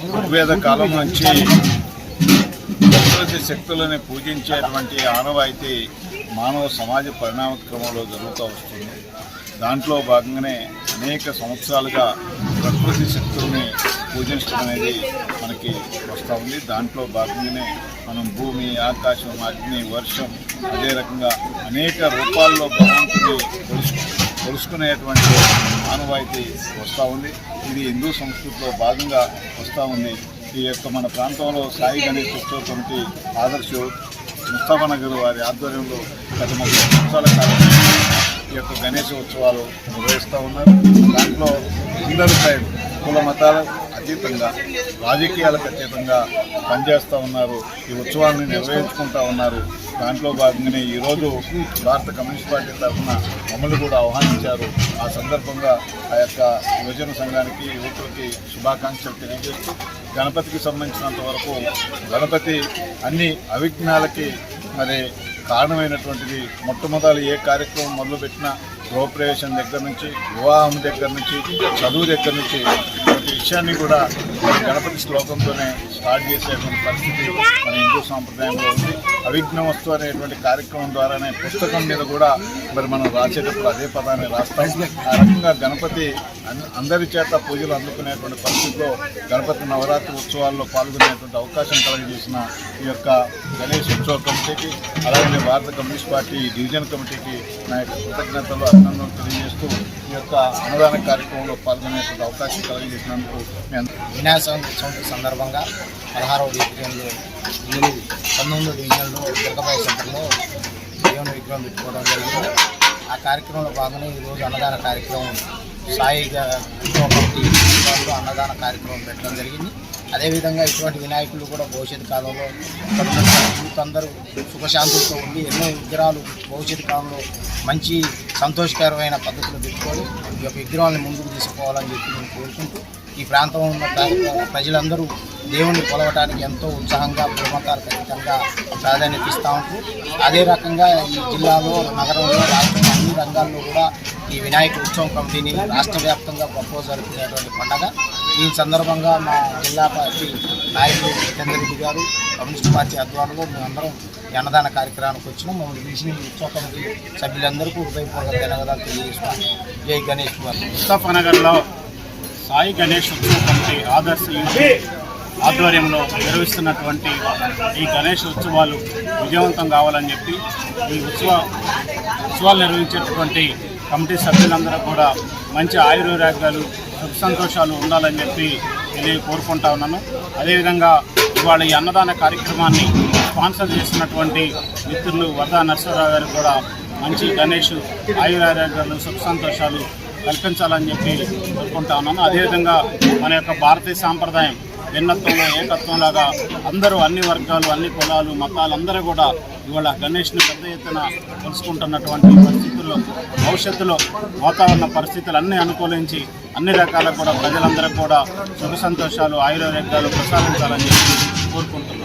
ఋగ్వేద కాలం నుంచి ప్రకృతి శక్తులని పూజించేటువంటి ఆనవాయితీ మానవ సమాజ పరిణామక్రమంలో జరుగుతూ వస్తుంది. దాంట్లో భాగంగానే అనేక సంవత్సరాలుగా ప్రకృతి శక్తుల్ని పూజించడం అనేది మనకి వస్తూ ఉంది. దాంట్లో భాగంగానే మనం భూమి, ఆకాశం, అగ్ని, వర్షం, అదే రకంగా అనేక రూపాల్లో భగవంతుని కొలుసుకునేటువంటి ఆనవాయితీ వస్తూ ఉంది. ఇది హిందూ సంస్కృతిలో భాగంగా వస్తూ ఉంది. ఈ యొక్క మన ప్రాంతంలో సాయి గణేష్ ఉత్సవ కమిటీ ఆదర్శ ముస్తాఫానగర్ వారి ఆధ్వర్యంలో గత 30 సంవత్సరాల కాలం ఈ యొక్క గణేష్ ఉత్సవాలు నిర్వహిస్తూ ఉన్నారు. దాంట్లో అందరూ కుల మతాల అతీతంగా, రాజకీయాలకు అతీతంగా పనిచేస్తూ ఉన్నారు. ఈ ఉత్సవాన్ని నిర్వహించుకుంటూ ఉన్నారు. దాంట్లో భాగంగానే ఈరోజు భారత కమ్యూనిస్ట్ పార్టీ తరఫున మమ్మల్ని కూడా ఆహ్వానించారు. ఆ సందర్భంగా ఆ యొక్క యువజన సంఘానికి, యువకులకి శుభాకాంక్షలు తెలియజేస్తూ, గణపతికి సంబంధించినంత వరకు గణపతి అన్ని అవిఘ్నాలకి మరి కారణమైనటువంటిది. మొట్టమొదటి ఏ కార్యక్రమం మొదలుపెట్టినా గృహప్రవేశం దగ్గర నుంచి, వివాహం దగ్గర నుంచి, చదువు దగ్గర నుంచి ప్రతి విషయాన్ని కూడా గణపతి శ్లోకంతోనే స్టార్ట్ చేసేటువంటి పరిస్థితి మన హిందూ సాంప్రదాయంలో ఉంది. అవిఘ్నమస్తు అనేటువంటి కార్యక్రమం ద్వారానే పుస్తకం మీద కూడా మరి మనం రాసేటప్పుడు అదే పదాన్ని రాస్తాం. ఆ రకంగా గణపతి అందరి చేత పూజలు అందుకునేటువంటి పరిస్థితిలో గణపతి నవరాత్రి ఉత్సవాల్లో పాల్గొనేటువంటి అవకాశం కలుగజేసిన ఈ యొక్క గణేష్ ఉత్సవ కమిటీకి, అలాగే భారత కమ్యూనిస్ట్ పార్టీ డివిజన్ కమిటీకి నా యొక్క కృతజ్ఞతలు, అభినందనలు తెలియజేస్తూ ఈ యొక్క అన్నదాన కార్యక్రమంలో పాల్గొనేటువంటి అవకాశం కలుగజేసినందుకు వినాయక చవితి సందర్భంగా 16వ డివిజన్లో 19వ డివిజన్లో దుర్గబాయి సెంటర్లో దేవుని విగ్రహం పెట్టుకోవడం జరిగింది. ఆ కార్యక్రమంలో భాగంగా ఈరోజు అన్నదాన కార్యక్రమం సాయి కమిటీ అన్నదాన కార్యక్రమం పెట్టడం జరిగింది. అదేవిధంగా ఇటువంటి వినాయకులు కూడా భవిష్యత్తు కాలంలో యూత్ అందరూ సుఖశాంతులతో ఉండి ఎన్నో విగ్రహాలు భవిష్యత్తు కాలంలో మంచి సంతోషకరమైన పద్ధతులు పెట్టుకొని ఈ యొక్క విగ్రహాలను ముందుకు తీసుకోవాలని చెప్పి నేను కోరుకుంటూ, ఈ ప్రాంతంలో ఉన్న ప్రజలందరూ దేవుణ్ణి కొలవటానికి ఎంతో ఉత్సాహంగా, పూర్వతాలకు అతీతంగా ప్రాధాన్యత ఇస్తూ ఉంటారు. అదే రకంగా ఈ జిల్లాలో, నగరంలో, రాష్ట్రంలో అన్ని రంగాల్లో కూడా ఈ వినాయక ఉత్సవం కమిటీని రాష్ట్ర వ్యాప్తంగా గొప్పగా జరుపుకునేటువంటి పండుగ. ఈ సందర్భంగా మా జిల్లా పార్టీ నాయకులు జితేందర్ గారు, కమ్యూనిస్ట్ పార్టీ ఆధ్వర్యంలో మేమందరం ఈ అన్నదాన కార్యక్రమానికి వచ్చినాం. మమ్మల్ని పిలిచిన ఉత్సవ కమిటీ సభ్యులందరికీ హృదయపూర్వక ధన్యవాదాలు తెలియజేస్తున్నాం. జై గణేష్ కుమార్. ముస్తాఫానగర్లో సాయి గణేష్ ఉత్సవ కమిటీ ఆదర్శ ఆధ్వర్యంలో నిర్వహిస్తున్నటువంటి ఈ గణేష్ ఉత్సవాలు విజయవంతం కావాలని చెప్పి ఈ ఉత్సవాలు నిర్వహించేటటువంటి కమిటీ సభ్యులందరూ కూడా మంచి ఆయుర్వేదాలు, సుఖ సంతోషాలు ఉండాలని చెప్పి నేను కోరుకుంటా ఉన్నాను. అదేవిధంగా ఇవాళ ఈ అన్నదాన కార్యక్రమాన్ని స్పాన్సర్ చేసినటువంటి మిత్రులు వరదా నరసింహరావు గారికి కూడా మంచి గణేష్ ఆయుర్వేదాలు, సుఖ సంతోషాలు కల్పించాలని చెప్పి కోరుకుంటా ఉన్నాను. అదేవిధంగా మన యొక్క భారతీయ సాంప్రదాయం భిన్నత్వంలో ఏకత్వంలాగా అందరూ, అన్ని వర్గాలు, అన్ని కులాలు, మతాలు అందరూ కూడా ఇవాళ గణేష్ని పెద్ద ఎత్తున తెలుసుకుంటున్నటువంటి పరిస్థితుల్లో భవిష్యత్తులో వాతావరణ పరిస్థితులు అన్నీ అనుకూలించి అన్ని రకాల కూడా ప్రజలందరూ కూడా సుఖ సంతోషాలు, ఆయుర్వేదాలు ప్రసాదించాలని చెప్పి కోరుకుంటున్నాను.